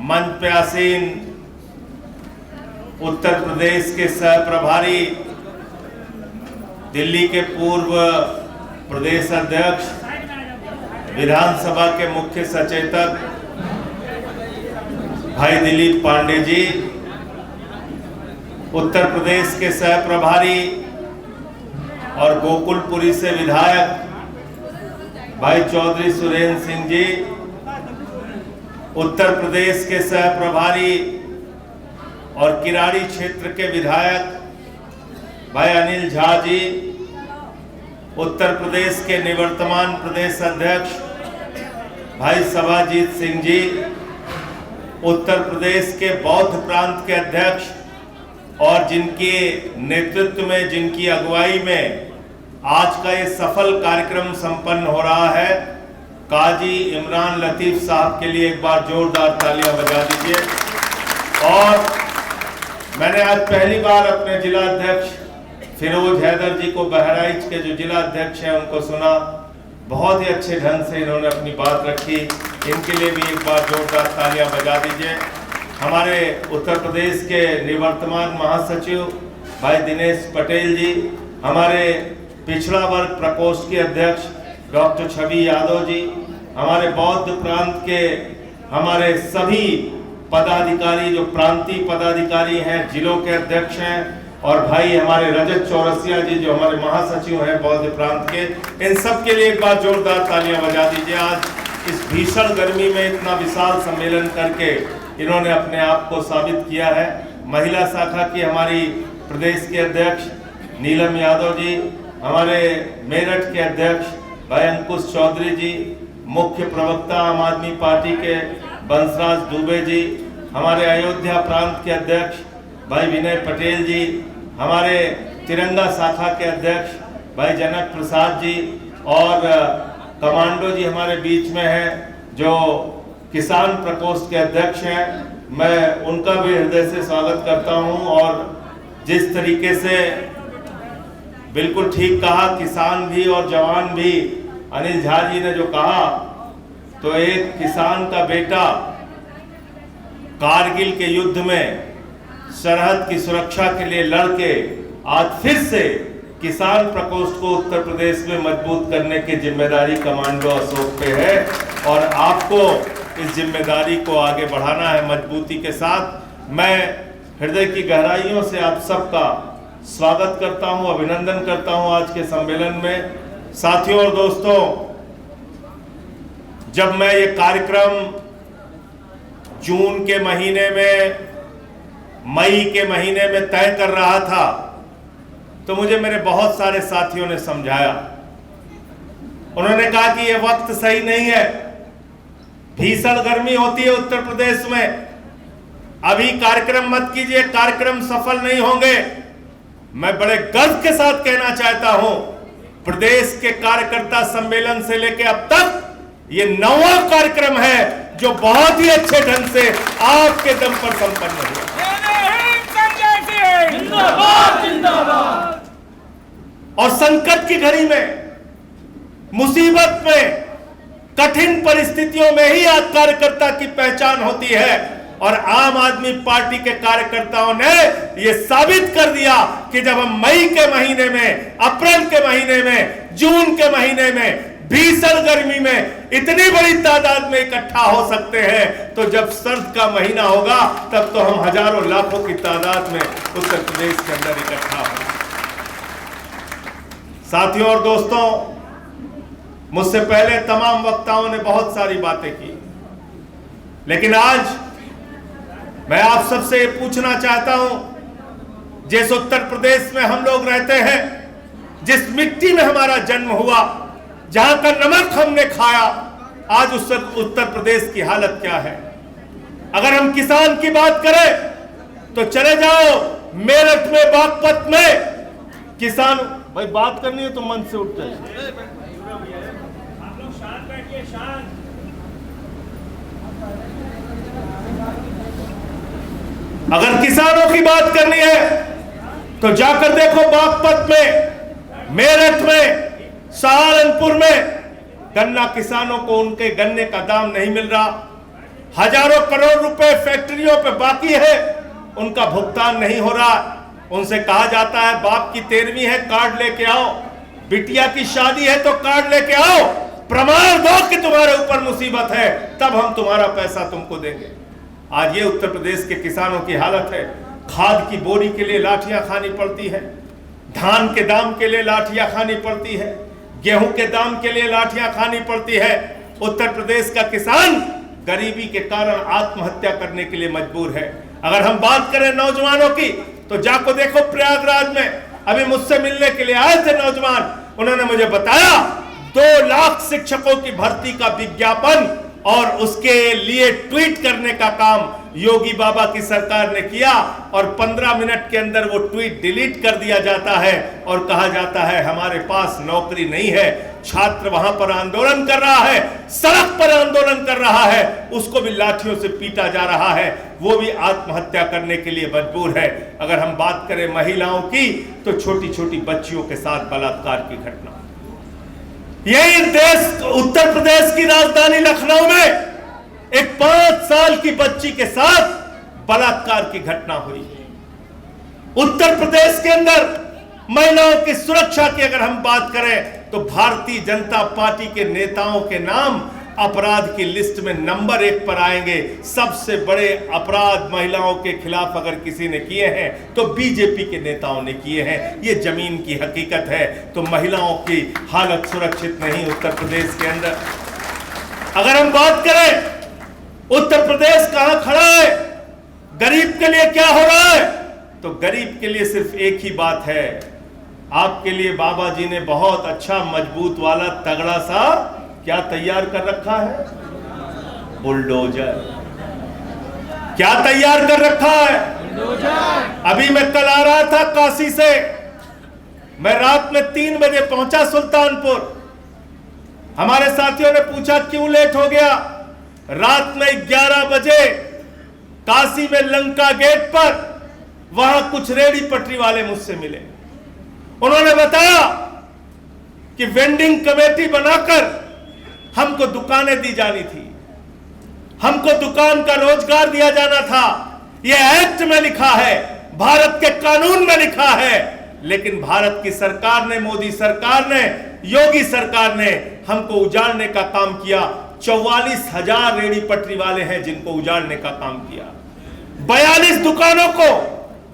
मंच पे आसीन उत्तर प्रदेश के सह प्रभारी, दिल्ली के पूर्व प्रदेश अध्यक्ष, विधानसभा के मुख्य सचेतक भाई दिलीप पांडे जी, उत्तर प्रदेश के सह प्रभारी और गोकुलपुरी से विधायक भाई चौधरी सुरेंद्र सिंह जी, उत्तर प्रदेश के सह प्रभारी और किराड़ी क्षेत्र के विधायक भाई अनिल झा जी, उत्तर प्रदेश के निवर्तमान प्रदेश अध्यक्ष भाई सभाजीत सिंह जी, उत्तर प्रदेश के बौद्ध प्रांत के अध्यक्ष और जिनके नेतृत्व में, जिनकी अगुवाई में आज का ये सफल कार्यक्रम संपन्न हो रहा है, काजी इमरान लतीफ साहब के लिए एक बार जोरदार तालियां बजा दीजिए। और मैंने आज पहली बार अपने जिला अध्यक्ष फिरोज हैदर जी को, बहराइच के जो जिला अध्यक्ष हैं, उनको सुना। बहुत ही अच्छे ढंग से इन्होंने अपनी बात रखी, इनके लिए भी एक बार जोरदार तालियां बजा दीजिए। हमारे उत्तर प्रदेश के निवर्तमान महासचिव भाई दिनेश पटेल जी, हमारे पिछड़ा वर्ग प्रकोष्ठ के अध्यक्ष डॉक्टर छवि यादव जी, हमारे बौद्ध प्रांत के हमारे सभी पदाधिकारी जो प्रांतीय पदाधिकारी हैं, जिलों के अध्यक्ष हैं, और भाई हमारे रजत चौरसिया जी जो हमारे महासचिव हैं बौद्ध प्रांत के, इन सब के लिए एक बार जोरदार तालियां बजा दीजिए। आज इस भीषण गर्मी में इतना विशाल सम्मेलन करके इन्होंने अपने आप को साबित किया है। महिला शाखा की हमारी प्रदेश के अध्यक्ष नीलम यादव जी, हमारे मेरठ के अध्यक्ष भाई अंकुश चौधरी जी, मुख्य प्रवक्ता आम आदमी पार्टी के बंसराज दुबे जी, हमारे अयोध्या प्रांत के अध्यक्ष भाई विनय पटेल जी, हमारे तिरंगा शाखा के अध्यक्ष भाई जनक प्रसाद जी, और कमांडो जी हमारे बीच में हैं जो किसान प्रकोष्ठ के अध्यक्ष हैं। मैं उनका भी हृदय से स्वागत करता हूं। और जिस तरीके से बिल्कुल ठीक कहा, किसान भी और जवान भी, अनिल झा जी ने जो कहा, तो एक किसान का बेटा कारगिल के युद्ध में सरहद की सुरक्षा के लिए लड़के आज फिर से किसान प्रकोष्ठ को उत्तर प्रदेश में मजबूत करने की जिम्मेदारी कमांडो अशोक पे है, और आपको इस जिम्मेदारी को आगे बढ़ाना है मजबूती के साथ। मैं हृदय की गहराइयों से आप सबका स्वागत करता हूं, अभिनंदन करता हूं आज के सम्मेलन में। साथियों और दोस्तों, जब मैं ये कार्यक्रम जून के महीने में, मई के महीने में तय कर रहा था, तो मुझे मेरे बहुत सारे साथियों ने समझाया। उन्होंने कहा कि ये वक्त सही नहीं है, भीषण गर्मी होती है उत्तर प्रदेश में, अभी कार्यक्रम मत कीजिए, कार्यक्रम सफल नहीं होंगे। मैं बड़े गर्व के साथ कहना चाहता हूं, प्रदेश के कार्यकर्ता सम्मेलन से लेकर अब तक ये 9वां कार्यक्रम है जो बहुत ही अच्छे ढंग से आपके दम पर संपन्न हुआ। और संकट की घड़ी में, मुसीबत में, कठिन परिस्थितियों में ही आज कार्यकर्ता की पहचान होती है। और आम आदमी पार्टी के कार्यकर्ताओं ने यह साबित कर दिया कि जब हम मई के महीने में, अप्रैल के महीने में, जून के महीने में भीषण गर्मी में इतनी बड़ी तादाद में इकट्ठा हो सकते हैं, तो जब सर्द का महीना होगा तब तो हम हजारों लाखों की तादाद में उत्तर प्रदेश के अंदर इकट्ठा होंगे। साथियों और दोस्तों, मुझसे पहले तमाम वक्ताओं ने बहुत सारी बातें की, लेकिन आज मैं आप सबसे ये पूछना चाहता हूं, जिस उत्तर प्रदेश में हम लोग रहते हैं, जिस मिट्टी में हमारा जन्म हुआ, जहां का नमक हमने खाया, आज उस उत्तर प्रदेश की हालत क्या है। अगर हम किसान की बात करें तो चले जाओ मेरठ में, बागपत में किसान, भाई बात करनी है तो मन से उठ जाए। आप लोग शांत बैठिए, शांत। अगर किसानों की बात करनी है तो जाकर देखो बागपत में, मेरठ में, सहारनपुर में गन्ना किसानों को उनके गन्ने का दाम नहीं मिल रहा। हजारों करोड़ रुपए फैक्ट्रियों पे बाकी है, उनका भुगतान नहीं हो रहा। उनसे कहा जाता है बाप की 13वीं है, कार्ड लेके आओ, बिटिया की शादी है तो कार्ड लेके आओ, प्रमाण दो कि तुम्हारे ऊपर मुसीबत है, तब हम तुम्हारा पैसा तुमको देंगे। आज ये उत्तर प्रदेश के किसानों की हालत है। खाद की बोरी के लिए लाठियां खानी पड़ती है, धान के दाम के लिए लाठियां खानी पड़ती है, गेहूं के दाम के लिए लाठियां खानी पड़ती है। उत्तर प्रदेश का किसान गरीबी के कारण आत्महत्या करने के लिए मजबूर है। अगर हम बात करें नौजवानों की तो जाको देखो, प्रयागराज में अभी मुझसे मिलने के लिए आए थे नौजवान, उन्होंने मुझे बताया 2 लाख शिक्षकों की भर्ती का विज्ञापन और उसके लिए ट्वीट करने का काम योगी बाबा की सरकार ने किया और 15 मिनट के अंदर वो ट्वीट डिलीट कर दिया जाता है और कहा जाता है हमारे पास नौकरी नहीं है। छात्र वहां पर आंदोलन कर रहा है, सड़क पर आंदोलन कर रहा है, उसको भी लाठियों से पीटा जा रहा है, वो भी आत्महत्या करने के लिए मजबूर है। अगर हम बात करें महिलाओं की तो छोटी छोटी बच्चियों के साथ बलात्कार की घटना, यही देश उत्तर प्रदेश की राजधानी लखनऊ में एक 5 साल की बच्ची के साथ बलात्कार की घटना हुई। उत्तर प्रदेश के अंदर महिलाओं की सुरक्षा की अगर हम बात करें तो भारतीय जनता पार्टी के नेताओं के नाम अपराध की लिस्ट में नंबर 1 पर आएंगे। सबसे बड़े अपराध महिलाओं के खिलाफ अगर किसी ने किए हैं तो बीजेपी के नेताओं ने किए हैं। ये जमीन की हकीकत है। तो महिलाओं की हालत सुरक्षित नहीं उत्तर प्रदेश के अंदर। अगर हम बात करें उत्तर प्रदेश कहां खड़ा है, गरीब के लिए क्या हो रहा है, तो गरीब के लिए सिर्फ एक ही बात है। आपके लिए बाबा जी ने बहुत अच्छा मजबूत वाला तगड़ा सा क्या तैयार कर रखा है, बुलडोजर। क्या तैयार कर रखा है? अभी मैं कल आ रहा था काशी से, मैं रात में 3 बजे पहुंचा सुल्तानपुर। हमारे साथियों ने पूछा क्यों लेट हो गया। रात में 11 बजे काशी में लंका गेट पर वहां कुछ रेडी पटरी वाले मुझसे मिले। उन्होंने बताया कि वेंडिंग कमेटी बनाकर हमको दुकानें दी जानी थी, हमको दुकान का रोजगार दिया जाना था। यह एक्ट में लिखा है, भारत के कानून में लिखा है, लेकिन भारत की सरकार ने, मोदी सरकार ने, योगी सरकार ने हमको उजाड़ने का काम किया। 44,000 रेडी पटरी वाले हैं जिनको उजाड़ने का काम किया। 42 दुकानों को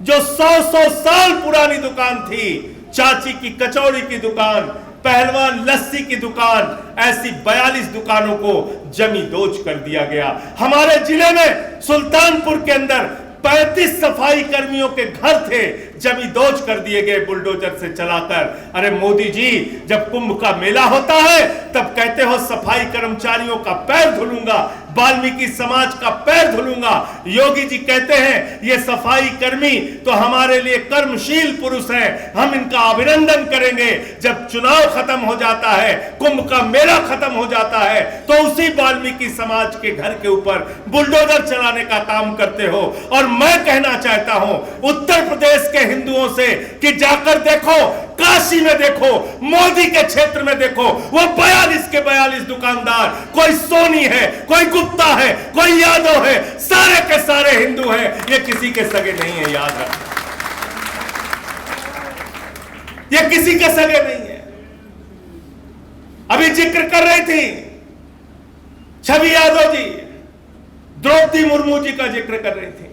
जो 100 साल पुरानी दुकान थी, चाची की कचौड़ी की दुकान, पहलवान लस्सी की दुकान, ऐसी 42 दुकानों को जमी दोज कर दिया गया। हमारे जिले में सुल्तानपुर के अंदर 35 सफाई कर्मियों के घर थे, जमी दोज कर दिए गए बुलडोजर से चलाकर। अरे मोदी जी, जब कुंभ का मेला होता है तब कहते हो सफाई कर्मचारियों का पैर धुलूंगा, वाल्मीकि समाज का पैर धुलूंगा। योगी जी कहते हैं ये सफाई कर्मी तो हमारे लिए कर्मशील पुरुष हैं, हम इनका अभिनंदन करेंगे। जब चुनाव खत्म हो जाता है, कुंभ का मेला खत्म हो जाता है, तो उसी वाल्मीकि समाज के घर के ऊपर बुलडोजर चलाने का काम करते हो। और मैं कहना चाहता हूं उत्तर प्रदेश के हिंदुओं से कि जाकर देखो, काशी में देखो, मोदी के क्षेत्र में देखो, वो 42 के 42 दुकानदार, कोई सोनी है, कोई गुप्ता है, कोई यादव है, सारे के सारे हिंदू हैं। ये किसी के सगे नहीं है, याद रखना, ये किसी के सगे नहीं है। अभी जिक्र कर रही थी छवि यादव जी, द्रौपदी मुर्मू जी का जिक्र कर रही थी।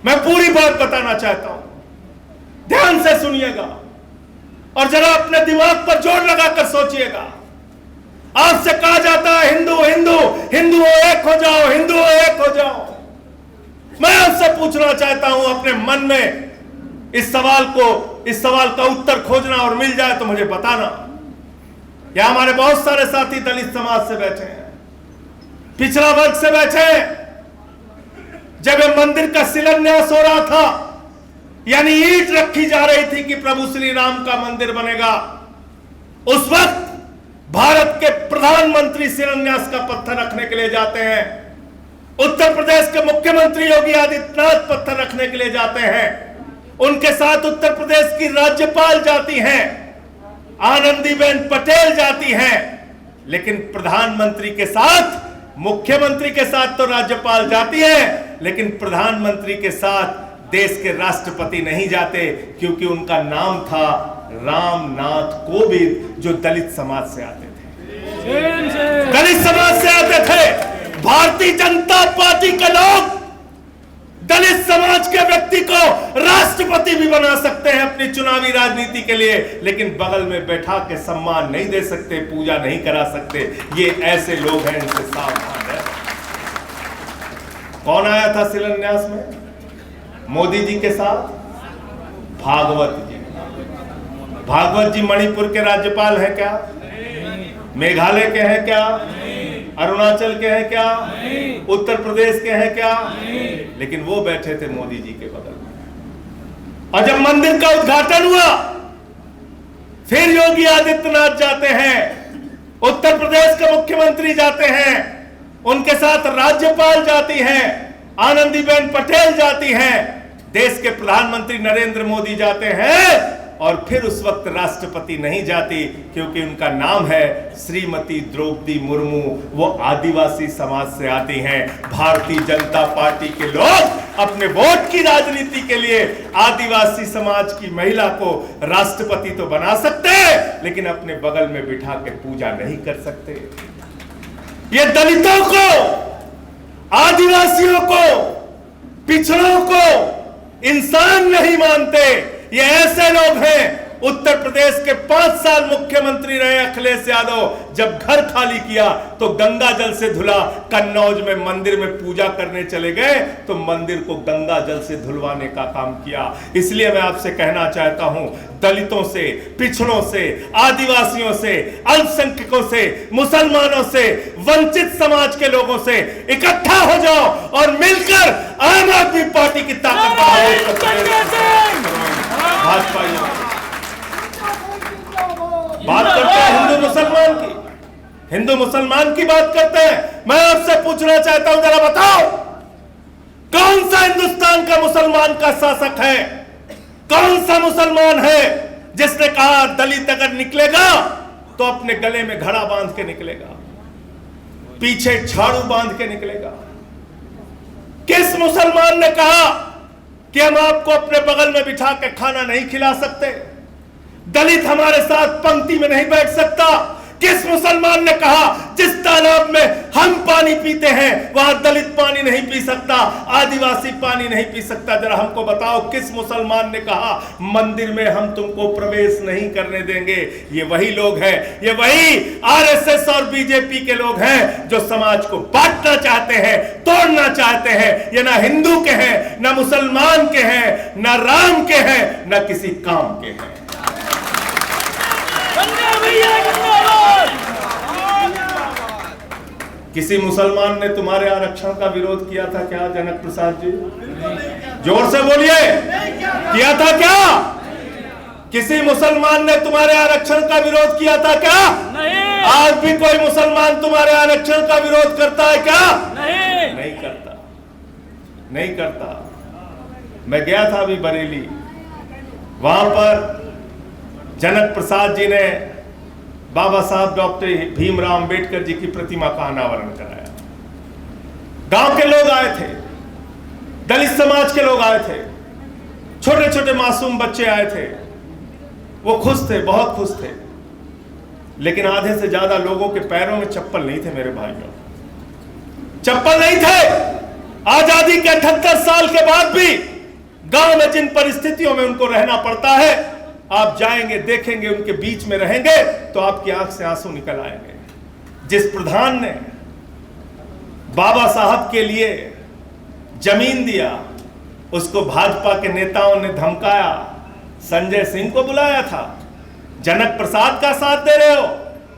मैं पूरी बात बताना चाहता हूं, ध्यान से सुनिएगा और जरा अपने दिमाग पर जोर लगाकर सोचिएगा। आपसे कहा जाता है हिंदू हिंदू हिंदू एक हो जाओ, हिंदू एक हो जाओ। मैं आपसे पूछना चाहता हूं अपने मन में इस सवाल का उत्तर खोजना और मिल जाए तो मुझे बताना। यह हमारे बहुत सारे साथी दलित समाज से बैठे हैं, पिछड़ा वर्ग से बैठे हैं। जब यह मंदिर का शिलान्यास हो रहा था, यानी ईंट रखी जा रही थी कि प्रभु श्री राम का मंदिर बनेगा, उस वक्त भारत के प्रधानमंत्री शिलान्यास का पत्थर रखने के लिए जाते हैं, उत्तर प्रदेश के मुख्यमंत्री योगी आदित्यनाथ पत्थर रखने के लिए जाते हैं, उनके साथ उत्तर प्रदेश की राज्यपाल जाती हैं, आनंदीबेन पटेल जाती हैं, लेकिन प्रधानमंत्री के साथ मुख्यमंत्री के साथ तो राज्यपाल जाती है, लेकिन प्रधानमंत्री के साथ देश के राष्ट्रपति नहीं जाते, क्योंकि उनका नाम था रामनाथ कोविंद, जो दलित समाज से आते थे। दलित समाज से आते थे। भारतीय जनता पार्टी के लोग दलित समाज के व्यक्ति को राष्ट्रपति भी बना सकते हैं अपनी चुनावी राजनीति के लिए, लेकिन बगल में बैठा के सम्मान नहीं दे सकते, पूजा नहीं करा सकते। ये ऐसे लोग हैं, इनसे सावधान है। कौन आया था शिलान्यास में मोदी जी के साथ? भागवत जी। भागवत जी मणिपुर के राज्यपाल हैं क्या? मेघालय के हैं क्या? अरुणाचल के हैं क्या? उत्तर प्रदेश के हैं क्या? लेकिन वो बैठे थे मोदी जी के बगल में। और जब मंदिर का उद्घाटन हुआ, फिर योगी आदित्यनाथ जाते हैं, उत्तर प्रदेश के मुख्यमंत्री जाते हैं, उनके साथ राज्यपाल जाती हैं, आनंदीबेन पटेल जाती हैं, देश के प्रधानमंत्री नरेंद्र मोदी जाते हैं, और फिर उस वक्त राष्ट्रपति नहीं जाती, क्योंकि उनका नाम है श्रीमती द्रौपदी मुर्मू। वो आदिवासी समाज से आती हैं। भारतीय जनता पार्टी के लोग अपने वोट की राजनीति के लिए आदिवासी समाज की महिला को राष्ट्रपति तो बना सकते हैं, लेकिन अपने बगल में बिठा के पूजा नहीं कर सकते। ये दलितों को, आदिवासियों को, पिछड़ों को इंसान नहीं मानते। ये ऐसे लोग हैं। उत्तर प्रदेश के 5 साल मुख्यमंत्री रहे अखिलेश यादव, जब घर खाली किया तो गंगा जल से धुला। कन्नौज में मंदिर में पूजा करने चले गए तो मंदिर को गंगा जल से धुलवाने का काम किया। इसलिए मैं आपसे कहना चाहता हूं, दलितों से, पिछड़ों से, आदिवासियों से, अल्पसंख्यकों से, मुसलमानों से, वंचित समाज के लोगों से इकट्ठा हो जाओ और मिलकर आम आदमी पार्टी की ताकत भाजपा बात करते हैं हिंदू मुसलमान की। हिंदू मुसलमान की बात करते हैं। मैं आपसे पूछना चाहता हूं, जरा बताओ, कौन सा हिंदुस्तान का मुसलमान का शासक है? कौन सा मुसलमान है जिसने कहा दलित अगर निकलेगा तो अपने गले में घड़ा बांध के निकलेगा, पीछे झाड़ू बांध के निकलेगा? किस मुसलमान ने कहा कि हम आपको अपने बगल में बिठा के खाना नहीं खिला सकते, दलित हमारे साथ पंक्ति में नहीं बैठ सकता? किस मुसलमान ने कहा जिस तालाब में हम पानी पीते हैं वहां दलित पानी नहीं पी सकता, आदिवासी पानी नहीं पी सकता? जरा हमको बताओ, किस मुसलमान ने कहा मंदिर में हम तुमको प्रवेश नहीं करने देंगे? ये वही लोग हैं, ये वही आरएसएस और बीजेपी के लोग हैं जो समाज को बांटना चाहते हैं, तोड़ना चाहते हैं। ये ना हिंदू के हैं, ना मुसलमान के हैं, ना राम के हैं, ना किसी काम के हैं। किसी मुसलमान ने तुम्हारे आरक्षण का विरोध किया था क्या जनक प्रसाद जी? जोर से बोलिए, किया था क्या? किसी मुसलमान ने तुम्हारे आरक्षण का विरोध किया था क्या? नहीं। आज भी कोई मुसलमान तुम्हारे आरक्षण का विरोध करता है क्या? नहीं, नहीं करता, नहीं करता। मैं गया था अभी बरेली, वहां पर जनक प्रसाद जी ने बाबा साहब डॉक्टर भीमराव अंबेडकर जी की प्रतिमा का अनावरण कराया। गांव के लोग आए थे, दलित समाज के लोग आए थे, छोटे छोटे मासूम बच्चे आए थे। वो खुश थे, बहुत खुश थे, लेकिन आधे से ज्यादा लोगों के पैरों में चप्पल नहीं थे। मेरे भाइयों, चप्पल नहीं थे। आजादी के 78 साल के बाद भी गांव में जिन परिस्थितियों में उनको रहना पड़ता है, आप जाएंगे, देखेंगे, उनके बीच में रहेंगे तो आपकी आंख से आंसू निकल आएंगे। जिस प्रधान ने बाबा साहब के लिए जमीन दिया, उसको भाजपा के नेताओं ने धमकाया, संजय सिंह को बुलाया था। जनक प्रसाद का साथ दे रहे हो,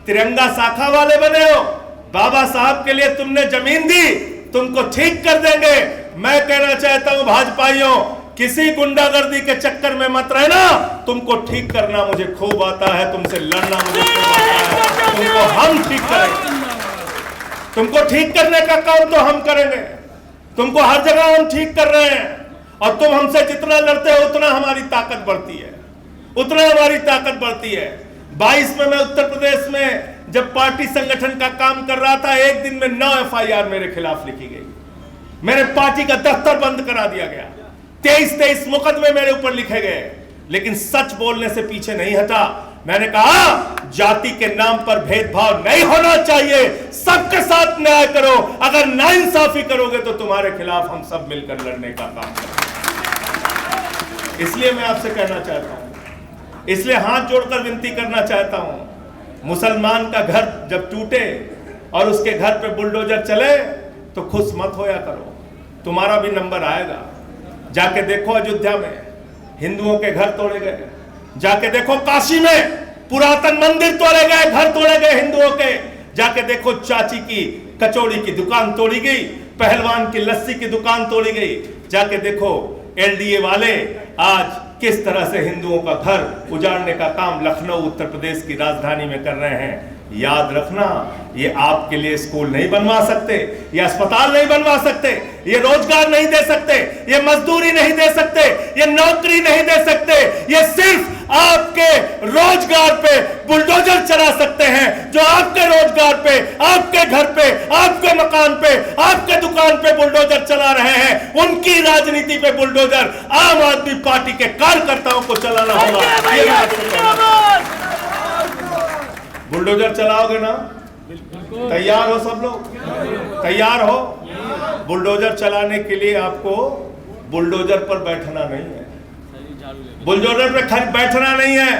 तिरंगा शाखा वाले बने हो, बाबा साहब के लिए तुमने जमीन दी, तुमको ठीक कर देंगे। मैं कहना चाहता हूं भाजपाइयों, किसी गुंडागर्दी के चक्कर में मत रहना। तुमको ठीक करना मुझे खूब आता है, तुमसे लड़ना मुझे खूब आता है। तुमको हम ठीक करेंगे, तुमको ठीक करने का काम तो हम करेंगे। तुमको हर जगह हम ठीक कर रहे हैं, और तुम हमसे जितना लड़ते हो उतना हमारी ताकत बढ़ती है, उतना हमारी ताकत बढ़ती है। 22 में मैं उत्तर प्रदेश में जब पार्टी संगठन का काम कर रहा था, एक दिन में 9 FIR मेरे खिलाफ लिखी गई। मेरे पार्टी का दफ्तर बंद करा दिया गया, 23 मुकदमे मेरे ऊपर लिखे गए, लेकिन सच बोलने से पीछे नहीं हटा। मैंने कहा जाति के नाम पर भेदभाव नहीं होना चाहिए, सबके साथ न्याय करो, अगर नाइंसाफी करोगे तो तुम्हारे खिलाफ हम सब मिलकर लड़ने का काम करेंगे। इसलिए मैं आपसे कहना चाहता हूं, इसलिए हाथ जोड़कर विनती करना चाहता हूं, मुसलमान का घर जब टूटे और उसके घर पे बुलडोजर चले तो खुश मत होया करो, तुम्हारा भी नंबर आएगा। जाके देखो अयोध्या में हिंदुओं के घर तोड़े गए, जाके देखो काशी में पुरातन मंदिर तोड़े गए, घर तोड़े गए हिंदुओं के, जाके देखो चाची की कचौड़ी की दुकान तोड़ी गई, पहलवान की लस्सी की दुकान तोड़ी गई, जाके देखो LDA वाले आज किस तरह से हिंदुओं का घर उजाड़ने का काम लखनऊ उत्तर प्रदेश की राजधानी में कर रहे हैं। याद रखना, ये आपके लिए स्कूल नहीं बनवा सकते, ये अस्पताल नहीं बनवा सकते, ये रोजगार नहीं दे सकते, ये मजदूरी नहीं दे सकते, ये नौकरी नहीं दे सकते, ये सिर्फ आपके रोजगार पे बुलडोजर चला सकते हैं। जो आपके रोजगार पे, आपके घर पे, आपके मकान पे, आपके दुकान पे बुलडोजर चला रहे हैं, उनकी राजनीति पे बुलडोजर आम आदमी पार्टी के कार्यकर्ताओं को चलाना होगा। बुलडोजर चलाओगे ना? तैयार हो सब लोग? तैयार हो? बुलडोजर चलाने के लिए आपको बुलडोजर पर बैठना नहीं है, बुलडोजर पर बैठना नहीं है।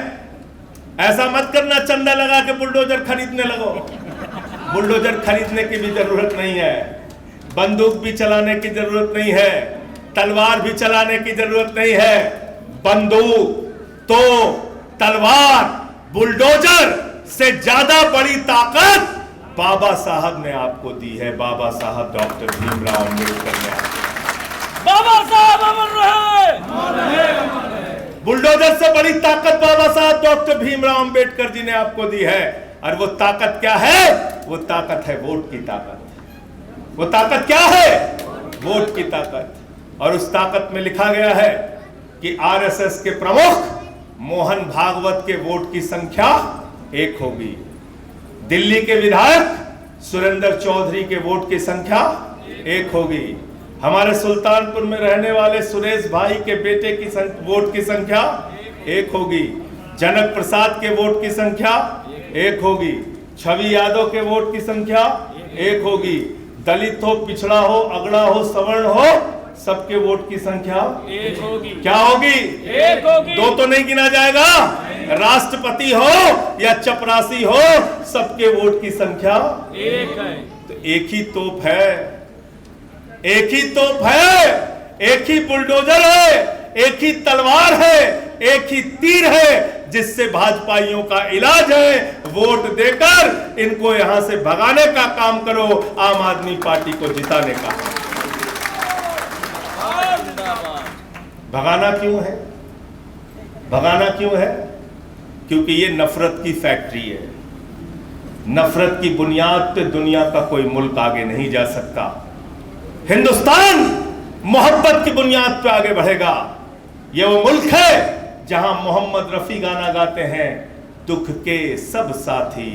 ऐसा मत करना चंदा लगा के बुलडोजर खरीदने लगो, बुलडोजर खरीदने की भी जरूरत नहीं है, बंदूक भी चलाने की जरूरत नहीं है, तलवार भी चलाने की जरूरत नहीं है। बंदूक तो तलवार बुलडोजर से ज्यादा बड़ी ताकत बाबा साहब ने आपको दी है, बाबा साहब डॉक्टर भीमराव अम्बेडकर ने। बाबा साहब अमर रहे। बुलडोजर से बड़ी ताकत बाबा साहब डॉक्टर भीमराव अम्बेडकर जी ने आपको दी है। और वो ताकत क्या है? वो ताकत है वोट की ताकत। वो ताकत क्या है? वोट की ताकत। और उस ताकत में लिखा गया है कि RSS के प्रमुख मोहन भागवत के वोट की संख्या 1 होगी, दिल्ली के विधायक सुरेंद्र चौधरी के वोट की संख्या 1 होगी, हमारे सुल्तानपुर में रहने वाले सुरेश भाई के बेटे की वोट की संख्या 1 होगी, जनक प्रसाद के वोट की संख्या 1 होगी, छवि यादव के वोट की संख्या 1 होगी, दलित हो, पिछड़ा हो, अगड़ा हो, सवर्ण हो, सबके वोट की संख्या 1 होगी। क्या होगी? 1 होगी। 2 तो नहीं गिना जाएगा। राष्ट्रपति हो या चपरासी हो, सबके वोट की संख्या 1 है। तो एक ही तोप है, एक ही तोप है, एक ही बुलडोजर है, एक ही तलवार है, एक ही तीर है, जिससे भाजपाइयों का इलाज है। वोट देकर इनको यहां से भगाने का काम करो, आम आदमी पार्टी को जिताने का। भगाना क्यों है? भगाना क्यों है? क्योंकि ये नफरत की फैक्ट्री है। नफरत की बुनियाद पे दुनिया का कोई मुल्क आगे नहीं जा सकता। हिंदुस्तान मोहब्बत की बुनियाद पे आगे बढ़ेगा। ये वो मुल्क है जहां मोहम्मद रफी गाना गाते हैं, दुख के सब साथी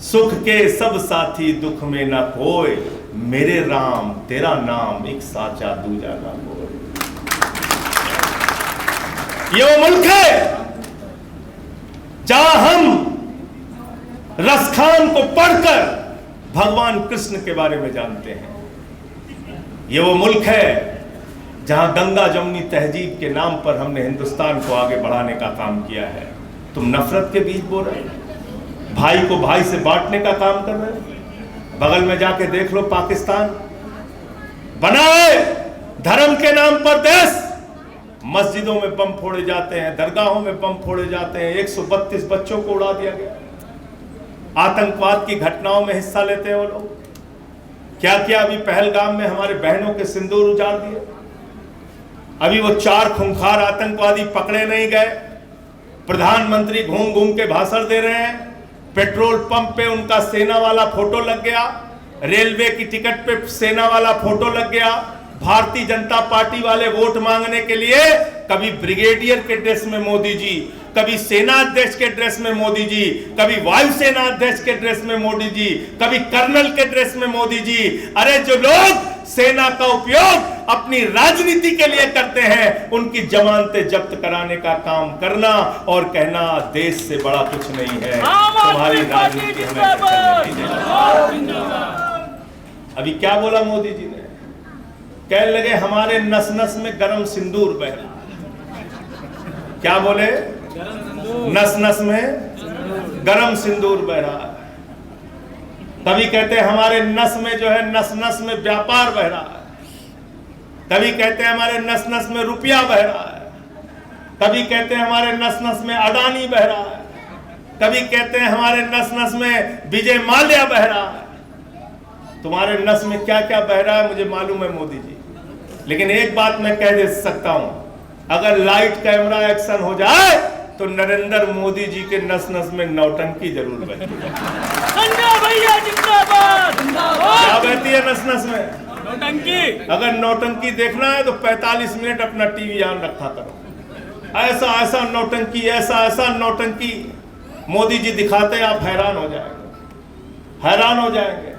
सुख के सब साथी, दुख में ना कोई, मेरे राम तेरा नाम एक साचा दूजा ना कोई। ये वो मुल्क है जहां हम रसखान को पढ़कर भगवान कृष्ण के बारे में जानते हैं। ये वो मुल्क है जहां गंगा जमुनी तहजीब के नाम पर हमने हिंदुस्तान को आगे बढ़ाने का काम किया है। तुम नफरत के बीज बो रहे हो, भाई को भाई से बांटने का काम कर रहे हो। बगल में जाके देख लो, पाकिस्तान बना है धर्म के नाम पर देश। मस्जिदों में बम फोड़े जाते हैं, दरगाहों में बम फोड़े जाते हैं, 132 बच्चों को उड़ा दिया गया। आतंकवाद की घटनाओं में हिस्सा लेते हैं वो लोग। क्या क्या अभी पहलगाम में हमारे बहनों के सिंदूर उजाड़ दिए। अभी वो 4 खूंखार आतंकवादी पकड़े नहीं गए। प्रधानमंत्री घूम घूम के भाषण दे रहे हैं, पेट्रोल पंप पे उनका सेना वाला फोटो लग गया, रेलवे की टिकट पे सेना वाला फोटो लग गया। भारतीय जनता पार्टी वाले वोट मांगने के लिए कभी ब्रिगेडियर के ड्रेस में मोदी जी, कभी सेना अध्यक्ष के ड्रेस में मोदी जी, कभी वायुसेना अध्यक्ष के ड्रेस में मोदी जी, कभी कर्नल के ड्रेस में मोदी जी। अरे जो लोग सेना का उपयोग अपनी राजनीति के लिए करते हैं, उनकी जमानतें जब्त कराने का काम करना और कहना देश से बड़ा कुछ नहीं है, तुम्हारी राजनीति हमें चलने नहीं देना। अभी क्या बोला मोदी जी ने? कहने लगे हमारे नस नस में गरम सिंदूर बह रहा है। क्या बोले? नस नस में गरम सिंदूर बह रहा है। कभी कहते हैं हमारे नस में जो है, नस नस में व्यापार बह रहा है। कभी कहते हैं हमारे नस नस में रुपया बह रहा है। कभी कहते हैं हमारे नस नस में अडानी बह रहा है। कभी कहते हैं हमारे नस नस में विजय माल्या बह रहा है। तुम्हारे नस में क्या क्या बह रहा है मुझे मालूम है मोदी जी, लेकिन एक बात मैं कह दे सकता हूं, अगर लाइट कैमरा एक्शन हो जाए तो नरेंद्र मोदी जी के नस नस में नौटंकी जरूर बहती है। भैया जिंदाबाद। क्या बहती है नस नस में? नौटंकी। अगर नौटंकी देखना है तो 45 मिनट अपना टीवी ऑन रखा करो। ऐसा ऐसा नौटंकी, ऐसा ऐसा नौटंकी मोदी जी दिखाते हैं, आप हैरान हो जाएंगे, हैरान हो जाएंगे।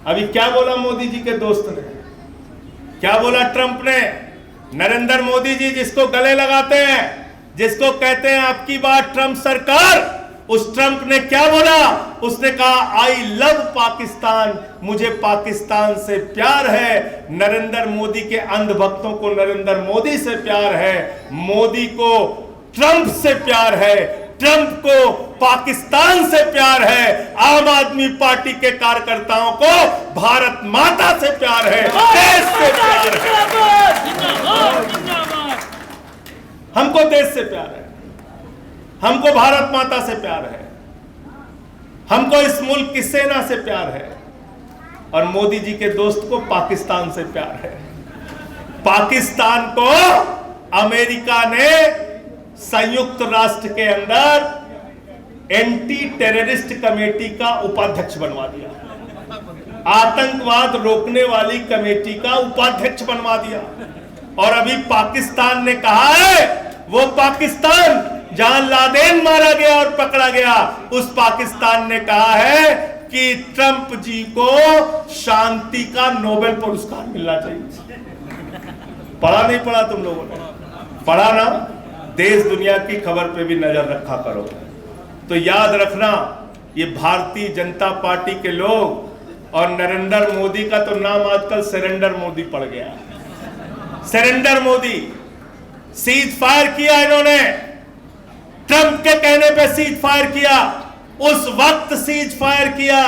अभी क्या बोला मोदी जी के दोस्त ने? क्या बोला ट्रंप ने? नरेंद्र मोदी जी जिसको गले लगाते हैं, जिसको कहते हैं आपकी बात ट्रंप सरकार, उस ट्रंप ने क्या बोला? उसने कहा आई लव पाकिस्तान, मुझे पाकिस्तान से प्यार है। नरेंद्र मोदी के अंधभक्तों को नरेंद्र मोदी से प्यार है, मोदी को ट्रंप से प्यार है, ट्रंप को पाकिस्तान से प्यार है, आम आदमी पार्टी के कार्यकर्ताओं को भारत माता से प्यार है, देश से प्यार है। हमको देश से प्यार है, हमको भारत माता से प्यार है, हमको इस मुल्क की सेना से प्यार है, और मोदी जी के दोस्त को पाकिस्तान से प्यार है। पाकिस्तान को अमेरिका ने संयुक्त राष्ट्र के अंदर एंटी टेररिस्ट कमेटी का उपाध्यक्ष बनवा दिया, आतंकवाद रोकने वाली कमेटी का उपाध्यक्ष बनवा दिया। और अभी पाकिस्तान ने कहा है, वो पाकिस्तान जहां लादेन मारा गया और पकड़ा गया, उस पाकिस्तान ने कहा है कि ट्रंप जी को शांति का नोबेल पुरस्कार मिलना चाहिए। पढ़ा नहीं पढ़ा तुम लोगों ने? पढ़ा ना? देश दुनिया की खबर पे भी नजर रखा करो। तो याद रखना, ये भारतीय जनता पार्टी के लोग और नरेंद्र मोदी का तो नाम आजकल सरेंडर मोदी पड़ गया है। सरेंडर मोदी, सीज फायर किया इन्होंने, ट्रंप के कहने पे सीज फायर किया। उस वक्त सीज फायर किया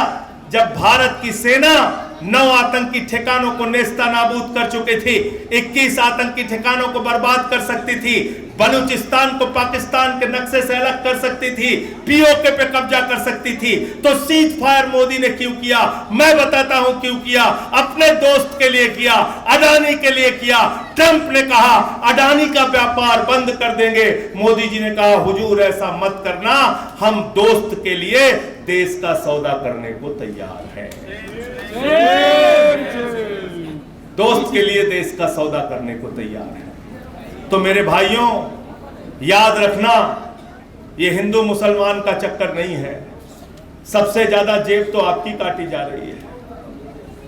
जब भारत की सेना 9 आतंकी ठिकानों को नेस्तनाबूद कर चुकी थी, 21 आतंकी ठिकानों को बर्बाद कर सकती थी, बलूचिस्तान को पाकिस्तान के नक्शे से अलग कर सकती थी, पीओके पे कब्जा कर सकती थी। तो सीज फायर मोदी ने क्यों किया? मैं बताता हूं क्यों किया। अपने दोस्त के लिए किया, अडानी के लिए किया। ट्रंप ने कहा अडानी का व्यापार बंद कर देंगे, मोदी जी ने कहा हुजूर ऐसा मत करना, हम दोस्त के लिए देश का सौदा करने को तैयार हैं। दोस्त के लिए देश का सौदा करने को तैयार है। तो मेरे भाइयों, याद रखना, ये हिंदू मुसलमान का चक्कर नहीं है। सबसे ज्यादा जेब तो आपकी काटी जा रही है।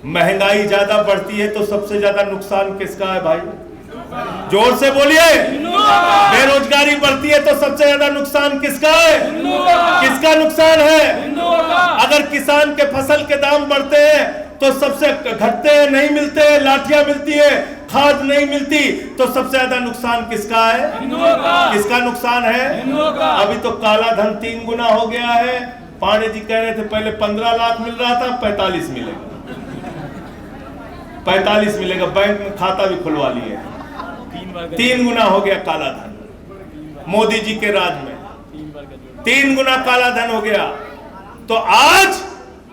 महंगाई ज्यादा बढ़ती है तो सबसे ज्यादा नुकसान किसका है भाई? जोर से बोलिए। बेरोजगारी बढ़ती है तो सबसे ज्यादा नुकसान किसका है? किसका नुकसान है? अगर किसान के फसल के दाम बढ़ते हैं तो सबसे घटते हैं, नहीं मिलते हैं, लाठियां मिलती है, खाद नहीं मिलती, तो सबसे ज्यादा नुकसान किसका है? किसका नुकसान है? अभी तो काला धन 3 गुना हो गया है। पांडे जी कह रहे थे पहले 15 लाख मिल रहा था, 45 मिलेगा, 45 मिलेगा। बैंक में खाता भी खुलवा लिए, 3 गुना हो गया काला धन मोदी जी के राज में, 3 गुना काला धन हो गया। तो आज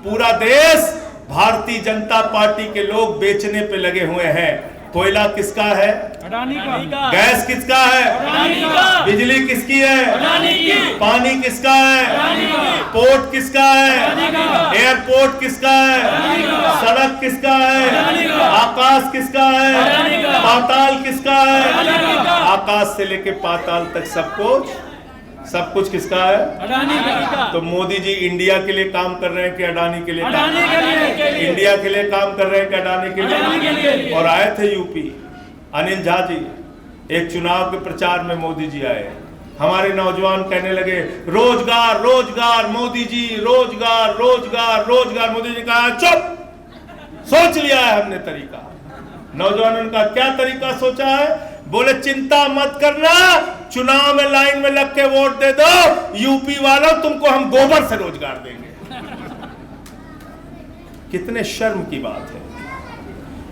पूरा देश भारतीय जनता पार्टी के लोग बेचने पे लगे हुए हैं। कोयला किसका है? अडानी का। गैस किसका है? अडानी का। बिजली किसकी है? अडानी की। पानी किसका है? अडानी का। पोर्ट किसका है? अडानी का। एयरपोर्ट किसका है? अडानी का। सड़क किसका है? अडानी का। आकाश किसका है? अडानी का। पाताल किसका है? अडानी का। आकाश से लेके पाताल तक सब कुछ सब कुछ किसका है? अडानी का। तो मोदी जी इंडिया के लिए काम कर रहे हैं कि अडानी के लिए? अडानी के लिए। इंडिया के लिए काम कर रहे हैं कि अडानी के अडानी के लिए? लिए। और आए थे यूपी, अनिल झा जी, एक चुनाव के प्रचार में मोदी जी आए, हमारे नौजवान कहने लगे रोजगार रोजगार मोदी जी, रोजगार रोजगार रोजगार। मोदी जी कहा चुप, सोच लिया है हमने तरीका। नौजवानों का क्या तरीका सोचा है? बोले चिंता मत करना, चुनाव में लाइन में लग के वोट दे दो, यूपी वालों तुमको हम गोबर से रोजगार देंगे। कितने शर्म की बात है।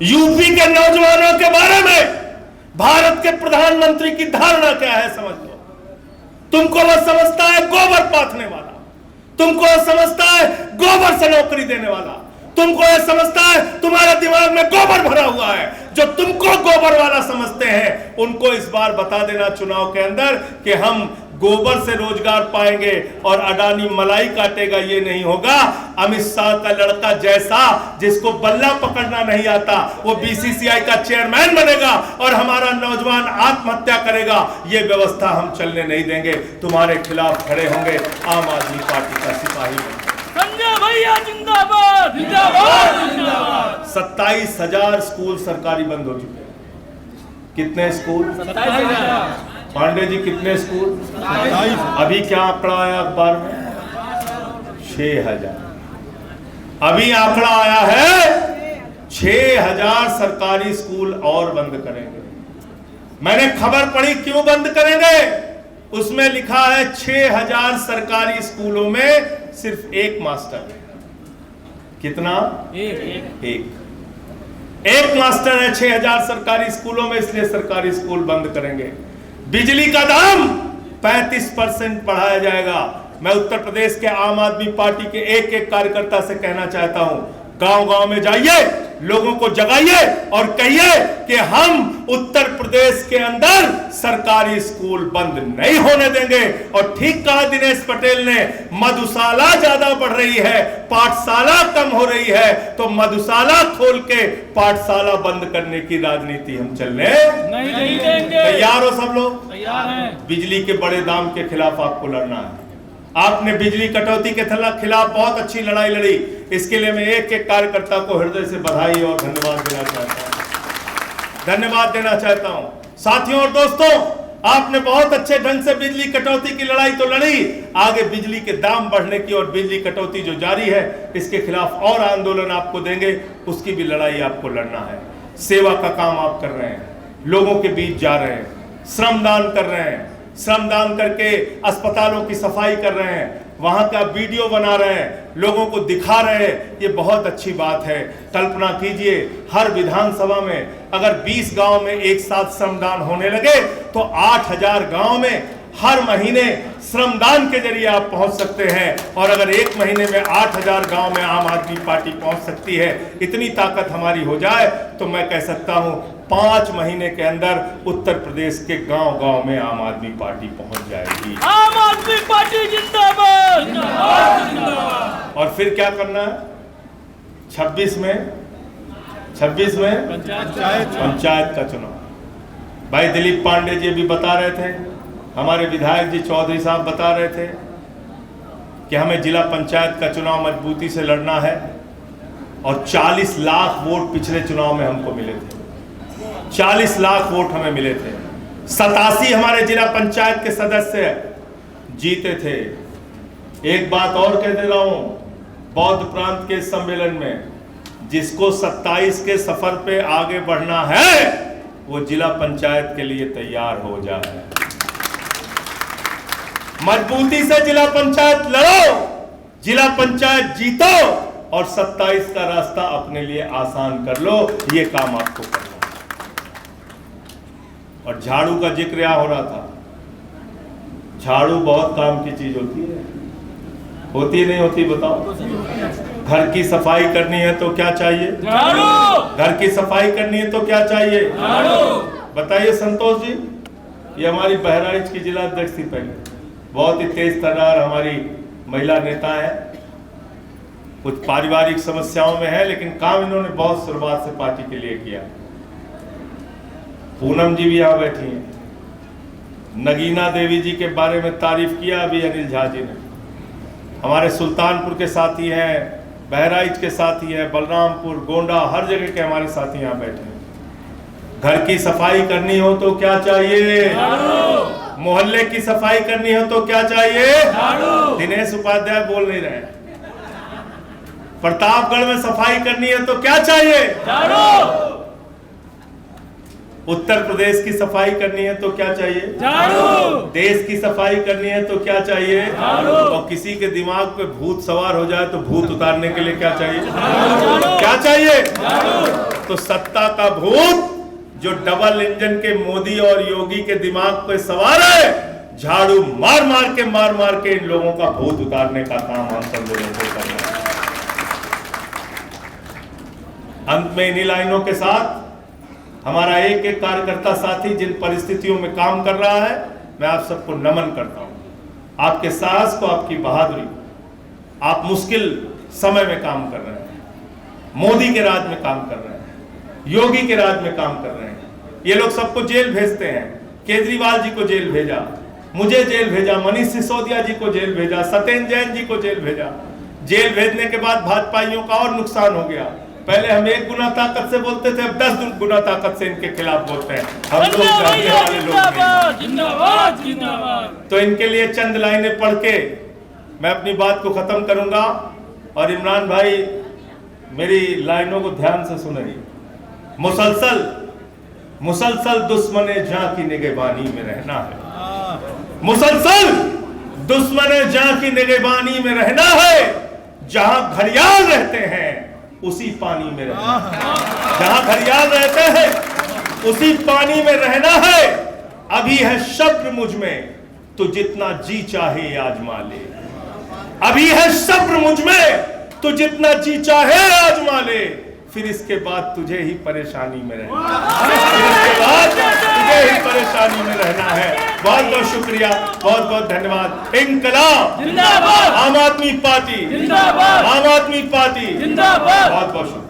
यूपी के नौजवानों के बारे में भारत के प्रधानमंत्री की धारणा क्या है समझ लो। तुमको वो समझता है गोबर पाथने वाला, तुमको वो समझता है गोबर से नौकरी देने वाला, तुमको ये समझता है तुम्हारे दिमाग में गोबर भरा हुआ है। जो तुमको गोबर वाला समझते हैं उनको इस बार बता देना चुनाव के अंदर कि हम गोबर से रोजगार पाएंगे और अडानी मलाई काटेगा, ये नहीं होगा। अमित शाह का लड़का जैसा जिसको बल्ला पकड़ना नहीं आता वो बीसीसीआई का चेयरमैन बनेगा और हमारा नौजवान आत्महत्या करेगा, ये व्यवस्था हम चलने नहीं देंगे। तुम्हारे खिलाफ खड़े होंगे आम आदमी पार्टी का सिपाही बनकर। संजय भैया जिंदाबाद जिंदाबाद जिंदाबाद। 27,000 स्कूल सरकारी बंद हो चुके हैं। कितने स्कूल? 27,000। पांडे जी कितने स्कूल? अभी क्या आंकड़ा आया अखबार में? 6,000। अभी आंकड़ा आया है 6,000 सरकारी स्कूल और बंद करेंगे। मैंने खबर पढ़ी क्यों बंद करेंगे, उसमें लिखा है 6,000 सरकारी स्कूलों में सिर्फ एक मास्टर है। कितना? एक मास्टर है 6,000 सरकारी स्कूलों में, इसलिए सरकारी स्कूल बंद करेंगे। बिजली का दाम 35% बढ़ाया जाएगा। मैं उत्तर प्रदेश के आम आदमी पार्टी के एक एक कार्यकर्ता से कहना चाहता हूं, गांव गांव में जाइए, लोगों को जगाइए और कहिए कि हम उत्तर प्रदेश के अंदर सरकारी स्कूल बंद नहीं होने देंगे। और ठीक कहा दिनेश पटेल ने, मधुशाला ज्यादा बढ़ रही है, पाठशाला कम हो रही है, तो मधुशाला खोल के पाठशाला बंद करने की राजनीति हम चलने नहीं देंगे। तैयार हो सब लोग? तैयार हैं। बिजली के बड़े दाम के खिलाफ आपको लड़ना है। आपने बिजली कटौती के खिलाफ बहुत अच्छी लड़ाई लड़ी, इसके लिए मैं एक एक कार्यकर्ता को हृदय से बधाई और धन्यवाद देना चाहता हूं। साथियों और दोस्तों, आपने बहुत अच्छे ढंग से बिजली कटौती की लड़ाई तो लड़ी, आगे बिजली के दाम बढ़ने की और बिजली कटौती जो जारी है इसके खिलाफ और आंदोलन आपको देंगे, उसकी भी लड़ाई आपको लड़ना है। सेवा का काम आप कर रहे हैं, लोगों के बीच जा रहे हैं, श्रमदान कर रहे हैं, श्रमदान करके अस्पतालों की सफाई कर रहे हैं, वहां का वीडियो बना रहे हैं, लोगों को दिखा रहे हैं, ये बहुत अच्छी बात है। कल्पना कीजिए हर विधानसभा में अगर 20 गांव में एक साथ श्रमदान होने लगे तो 8,000 गांव में हर महीने श्रमदान के जरिए आप पहुंच सकते हैं। और अगर एक महीने में 8,000 गांव में आम आदमी पार्टी पहुंच सकती है, इतनी ताकत हमारी हो जाए तो मैं कह सकता हूं 5 महीने के अंदर उत्तर प्रदेश के गांव गांव में आम आदमी पार्टी पहुंच जाएगी। आम आदमी पार्टी जिंदाबाद जिंदाबाद। और फिर क्या करना है? 26 में पंचायत का चुनाव। भाई दिलीप पांडे जी भी बता रहे थे, हमारे विधायक जी चौधरी साहब बता रहे थे कि हमें जिला पंचायत का चुनाव मजबूती से लड़ना है और 40 लाख वोट पिछले चुनाव में हमको मिले थे। 40 लाख वोट हमें मिले थे। 87 हमारे जिला पंचायत के सदस्य जीते थे। एक बात और कह दे रहा हूं, बौद्ध प्रांत के सम्मेलन में जिसको 27 के सफर पे आगे बढ़ना है वो जिला पंचायत के लिए तैयार हो जाए। मजबूती से जिला पंचायत लड़ो, जिला पंचायत जीतो और 27 का रास्ता अपने लिए आसान कर लो। ये काम आपको करना है। और झाड़ू का जिक्र यहाँ हो रहा था, झाड़ू बहुत काम की चीज होती है, होती नहीं होती बताओ? घर की सफाई करनी है तो क्या चाहिए? झाड़ू। घर की सफाई करनी है तो क्या चाहिए? झाड़ू। बताइए संतोष जी, ये हमारी बहराइच की जिला अध्यक्ष थी पहले, बहुत ही तेज तर्रार हमारी महिला नेता है, कुछ पारिवारिक समस्याओं में है लेकिन काम इन्होंने बहुत शुरुआत से पार्टी के लिए किया। पूनम जी भी यहाँ बैठी हैं, नगीना देवी जी के बारे में तारीफ किया अभी अनिल झा जी ने। हमारे सुल्तानपुर के साथी हैं, बहराइच के साथी हैं, बलरामपुर, गोंडा, हर जगह के हमारे साथी यहाँ बैठे हैं। घर की सफाई करनी हो तो क्या चाहिए? मोहल्ले की सफाई करनी हो तो क्या चाहिए? दिनेश उपाध्याय बोल नहीं रहे। प्रतापगढ़ में सफाई करनी है तो क्या चाहिए? उत्तर प्रदेश की सफाई करनी है तो क्या चाहिए? देश की सफाई करनी है तो क्या चाहिए? और किसी के दिमाग पे भूत सवार हो जाए तो भूत उतारने के लिए क्या चाहिए? क्या चाहिए? तो सत्ता का भूत जो डबल इंजन के मोदी और योगी के दिमाग पे सवार है, झाड़ू मार मार के इन लोगों का भूत उतारने का काम हम सब लोगों को करना है। अंत में इन्हीं लाइनों के साथ हमारा एक एक कार्यकर्ता साथी जिन परिस्थितियों में काम कर रहा है, मैं आप सबको नमन करता हूं। आपके साहस को, आपकी बहादुरी, आप मुश्किल समय में काम कर रहे हैं, मोदी के राज में काम कर रहे हैं, योगी के राज में काम कर रहे हैं। ये लोग सबको जेल भेजते हैं। केजरीवाल जी को जेल भेजा, मुझे जेल भेजा, मनीष सिसोदिया जी को जेल भेजा, सत्येंद्र जैन जी को जेल भेजा। जेल भेजने के बाद भाजपाइयों का और नुकसान हो गया। पहले हम 1 गुना ताकत से बोलते थे, अब 10 गुना ताकत से इनके खिलाफ बोलते हैं। हम लोग जानने वाले लोग नहीं। जिंदाबाद जिंदाबाद। तो इनके लिए चंद लाइनें पढ़ के मैं अपनी बात को खत्म करूंगा। और इमरान भाई मेरी लाइनों को ध्यान से सुनिए। मुसलसल दुश्मने जां की निगहबानी में रहना है। मुसलसल दुश्मने जां की निगहबानी में रहना है। जहां घड़ियाल रहते हैं उसी पानी में रहना है। जहां घड़ियाल रहते हैं उसी पानी में रहना है। अभी है सब्र मुझ में, तो जितना जी चाहे आजमा ले। अभी है सब्र मुझ में, तो जितना जी चाहे आजमा ले। फिर इसके बाद तुझे ही परेशानी में रहना है। फिर इसके बाद तुझे ही परेशानी में रहना है। बहुत बहुत शुक्रिया, बहुत बहुत धन्यवाद। इंकलाब जिंदाबाद, आम आदमी पार्टी जिंदाबाद, आम आदमी पार्टी जिंदाबाद। बहुत बहुत शुक्रिया।